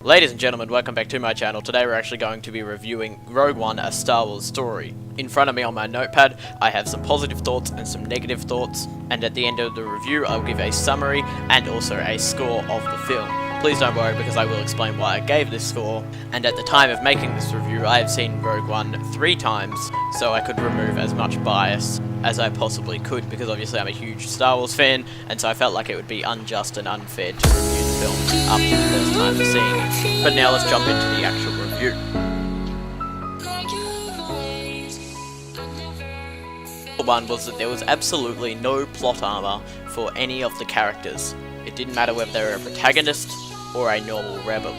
Ladies and gentlemen, welcome back to my channel. Today we're actually going to be reviewing Rogue One, A Star Wars Story. In front of me on my notepad, I have some positive thoughts and some negative thoughts, and at the end of the review I'll give a summary and also a score of the film. Please don't worry because I will explain why I gave this score, and at the time of making this review I have seen Rogue One 3 times, so I could remove as much bias as I possibly could, because obviously I'm a huge Star Wars fan, and so I felt like it would be unjust and unfair to review the film after the first time of seeing it. But now let's jump into the actual review. One was that there was absolutely no plot armor for any of the characters. It didn't matter whether they were a protagonist or a normal rebel.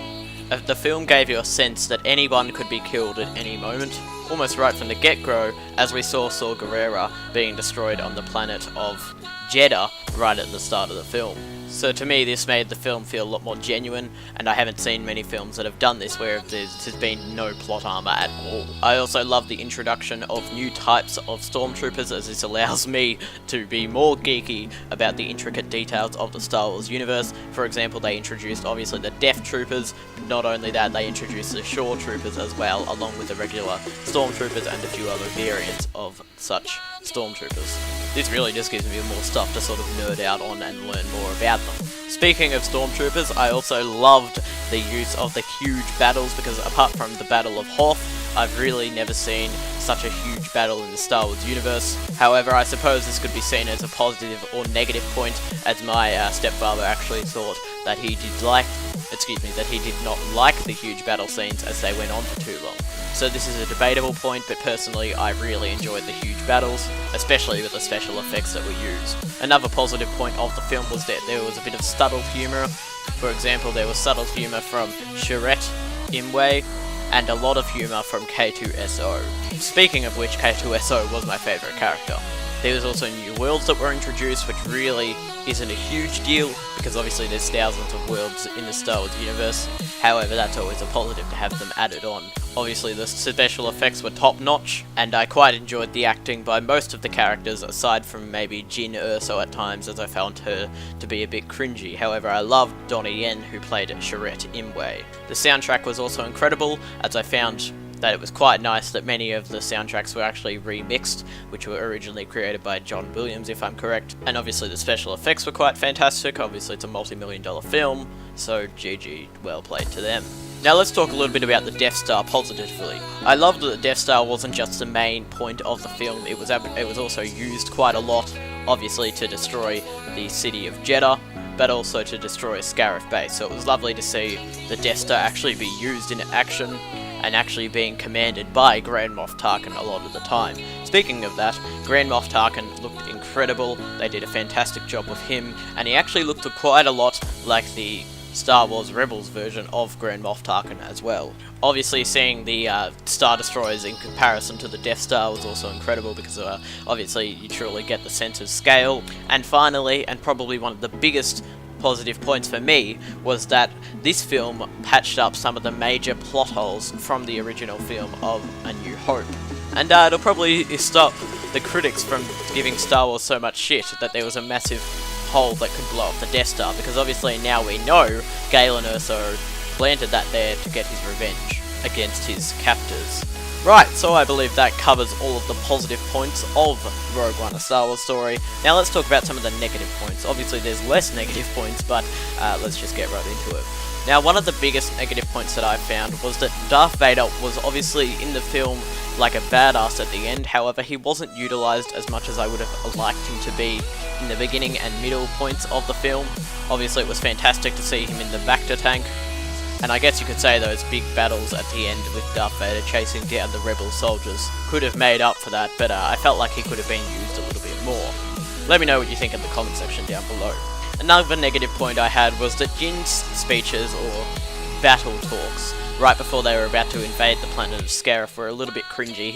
The film gave you a sense that anyone could be killed at any moment, almost right from the get-go, as we saw Saw Gerrera being destroyed on the planet of Jeddah right at the start of the film. So to me this made the film feel a lot more genuine, and I haven't seen many films that have done this where there's been no plot armor at all. I also love the introduction of new types of stormtroopers, as this allows me to be more geeky about the intricate details of the Star Wars universe. For example, they introduced obviously the Death Troopers, but not only that, they introduced the Shore Troopers as well, along with the regular stormtroopers and a few other variants of such stormtroopers. This really just gives me more stuff to sort of nerd out on and learn more about them. Speaking of stormtroopers, I also loved the use of the huge battles, because apart from the Battle of Hoth, I've really never seen such a huge battle in the Star Wars universe. However, I suppose this could be seen as a positive or negative point, as my stepfather actually thought that he did not like the huge battle scenes as they went on for too long. So this is a debatable point, but personally I really enjoyed the huge battles, especially with the special effects that were used. Another positive point of the film was that there was a bit of subtle humour. For example, there was subtle humour from Chirrut Imwe, and a lot of humour from K2SO. Speaking of which, K2SO was my favourite character. There was also new worlds that were introduced, which really isn't a huge deal, because obviously there's thousands of worlds in the Star Wars universe. However, that's always a positive to have them added on. Obviously the special effects were top notch, and I quite enjoyed the acting by most of the characters, aside from maybe Jyn Erso at times, as I found her to be a bit cringy. However, I loved Donnie Yen, who played Chirrut Imwe. The soundtrack was also incredible, as I found that it was quite nice that many of the soundtracks were actually remixed, which were originally created by John Williams, if I'm correct. And obviously the special effects were quite fantastic. Obviously it's a multi-million-dollar film, so GG, well played to them. Now let's talk a little bit about the Death Star positively. I loved that the Death Star wasn't just the main point of the film, it was also used quite a lot, obviously to destroy the city of Jeddah, but also to destroy Scarif Base. So it was lovely to see the Death Star actually be used in action, and actually being commanded by Grand Moff Tarkin a lot of the time. Speaking of that, Grand Moff Tarkin looked incredible. They did a fantastic job with him, and he actually looked quite a lot like the Star Wars Rebels version of Grand Moff Tarkin as well. Obviously seeing the Star Destroyers in comparison to the Death Star was also incredible, because obviously you truly get the sense of scale. And finally, and probably one of the biggest positive points for me, was that this film patched up some of the major plot holes from the original film of A New Hope. And it'll probably stop the critics from giving Star Wars so much shit that there was a massive hole that could blow up the Death Star, because obviously now we know Galen Erso planted that there to get his revenge against his captors. Right, so I believe that covers all of the positive points of Rogue One, A Star Wars Story. Now let's talk about some of the negative points. Obviously there's less negative points, but let's just get right into it. Now one of the biggest negative points that I found was that Darth Vader was obviously in the film like a badass at the end. However, he wasn't utilised as much as I would have liked him to be in the beginning and middle points of the film. Obviously it was fantastic to see him in the Bacta tank, and I guess you could say those big battles at the end with Darth Vader chasing down the rebel soldiers could have made up for that, but I felt like he could have been used a little bit more. Let me know what you think in the comment section down below. Another negative point I had was that Jyn's speeches, or battle talks, right before they were about to invade the planet of Scarif were a little bit cringy.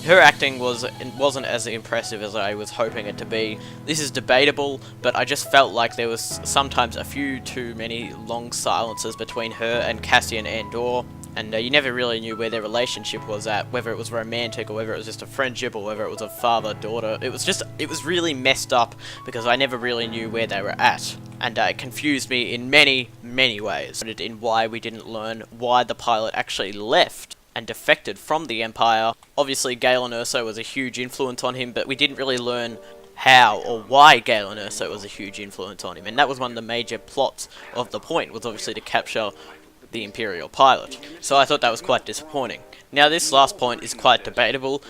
Her acting wasn't as impressive as I was hoping it to be. This is debatable, but I just felt like there was sometimes a few too many long silences between her and Cassian Andor, and you never really knew where their relationship was at, whether it was romantic or whether it was just a friendship or whether it was a father-daughter. It was really messed up because I never really knew where they were at, and it confused me in many ways. In why we didn't learn why the pilot actually left and defected from the Empire. Obviously Galen Erso was a huge influence on him, but we didn't really learn how or why Galen Erso was a huge influence on him, and that was one of the major plots of the point, was obviously to capture the Imperial pilot. So I thought that was quite disappointing. Now this last point is quite debatable.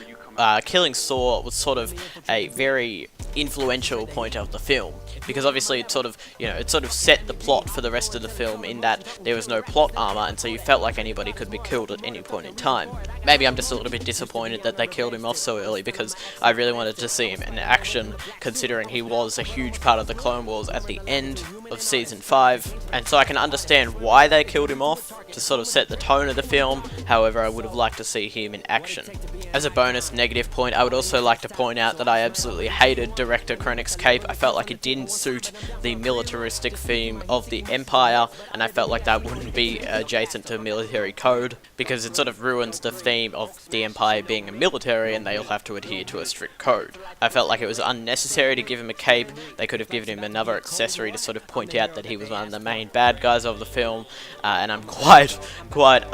Killing Saw was sort of a very influential point of the film, because obviously it sort of set the plot for the rest of the film, in that there was no plot armor, and so you felt like anybody could be killed at any point in time. Maybe I'm just a little bit disappointed that they killed him off so early, because I really wanted to see him in action, considering he was a huge part of the Clone Wars at the end of Season 5, and so I can understand why they killed him off, to sort of set the tone of the film. However, I would have liked to see him in action. As a bonus negative point, I would also like to point out that I absolutely hated Director Krennic's cape. I felt like it didn't suit the militaristic theme of the Empire, and I felt like that wouldn't be adjacent to military code, because it sort of ruins the theme of the Empire being a military and they'll have to adhere to a strict code. I felt like it was unnecessary to give him a cape. They could have given him another accessory to sort of point out that he was one of the main bad guys of the film, and I'm quite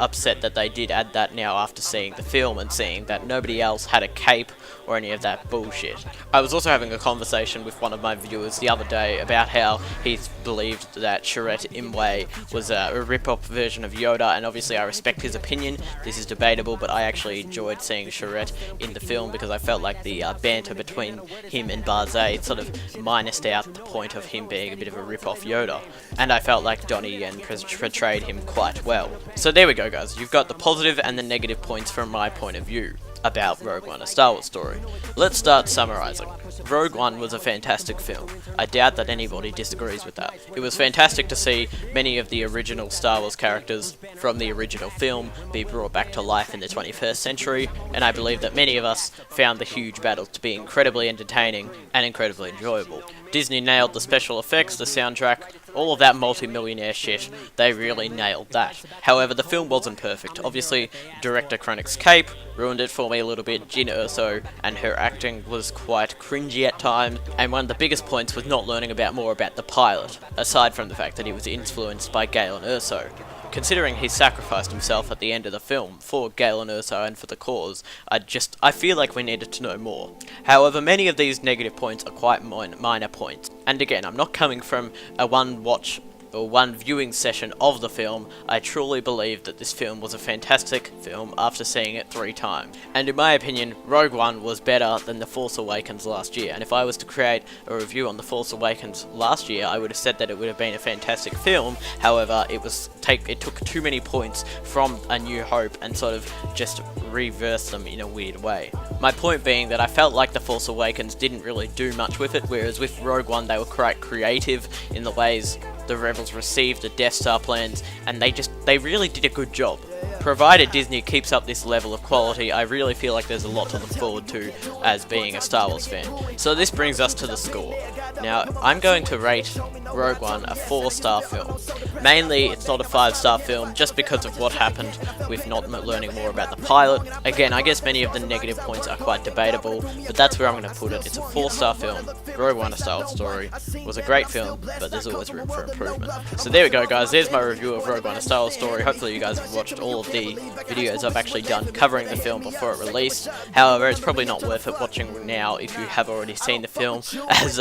upset that they did add that now after seeing the film and seeing that nobody else had a cape or any of that bullshit. I was also having a conversation with one of my viewers the other day about how he believed that Chirrut Imwe was a rip-off version of Yoda, and obviously I respect his opinion. This is debatable, but I actually enjoyed seeing Chirrut in the film because I felt like the banter between him and Barzay sort of minused out the point of him being a bit of a rip-off Yoda, and I felt like Donnie Yen portrayed him quite well. So there we go, guys. You've got the positive and the negative points from my point of view about Rogue One, a Star Wars story. Let's start summarizing. Rogue One was a fantastic film. I doubt that anybody disagrees with that. It was fantastic to see many of the original Star Wars characters from the original film be brought back to life in the 21st century, and I believe that many of us found the huge battles to be incredibly entertaining and incredibly enjoyable. Disney nailed the special effects, the soundtrack, all of that multi-millionaire shit. They really nailed that. However, the film wasn't perfect. Obviously, Director Krennic's cape ruined it for me a little bit. Jyn Erso and her acting was quite cringy at times, and one of the biggest points was not learning more about the pilot, aside from the fact that he was influenced by Galen Erso. Considering he sacrificed himself at the end of the film for Galen Erso and for the cause, I feel like we needed to know more. However, many of these negative points are quite minor points. And again, I'm not coming from a one-watch or one viewing session of the film. I truly believe that this film was a fantastic film after seeing it 3 times. And in my opinion, Rogue One was better than The Force Awakens last year. And if I was to create a review on The Force Awakens last year, I would have said that it would have been a fantastic film. However, it took too many points from A New Hope and sort of just reversed them in a weird way. My point being that I felt like The Force Awakens didn't really do much with it, whereas with Rogue One they were quite creative in the ways the rebels received the Death Star plans, and they really did a good job. Provided Disney keeps up this level of quality, I really feel like there's a lot to look forward to as being a Star Wars fan. So this brings us to the score. Now, I'm going to rate Rogue One a 4-star film. Mainly, it's not a 5-star film just because of what happened with not learning more about the pilot. Again, I guess many of the negative points are quite debatable, but that's where I'm going to put it. It's a 4-star film. Rogue One, a Star Wars story. It was a great film, but there's always room for improvement. So there we go, guys. There's my review of Rogue One, a Star Wars story. Hopefully you guys have watched all of the videos I've actually done covering the film before it released. However, it's probably not worth it watching now if you have already seen the film, as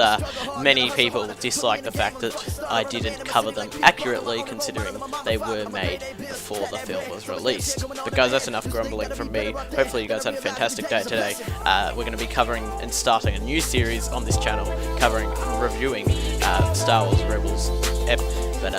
many people dislike the fact that I didn't cover them accurately, considering they were made before the film was released. But guys, that's enough grumbling from me. Hopefully you guys had a fantastic day today. We're going to be covering and starting a new series on this channel, reviewing Star Wars Rebels. But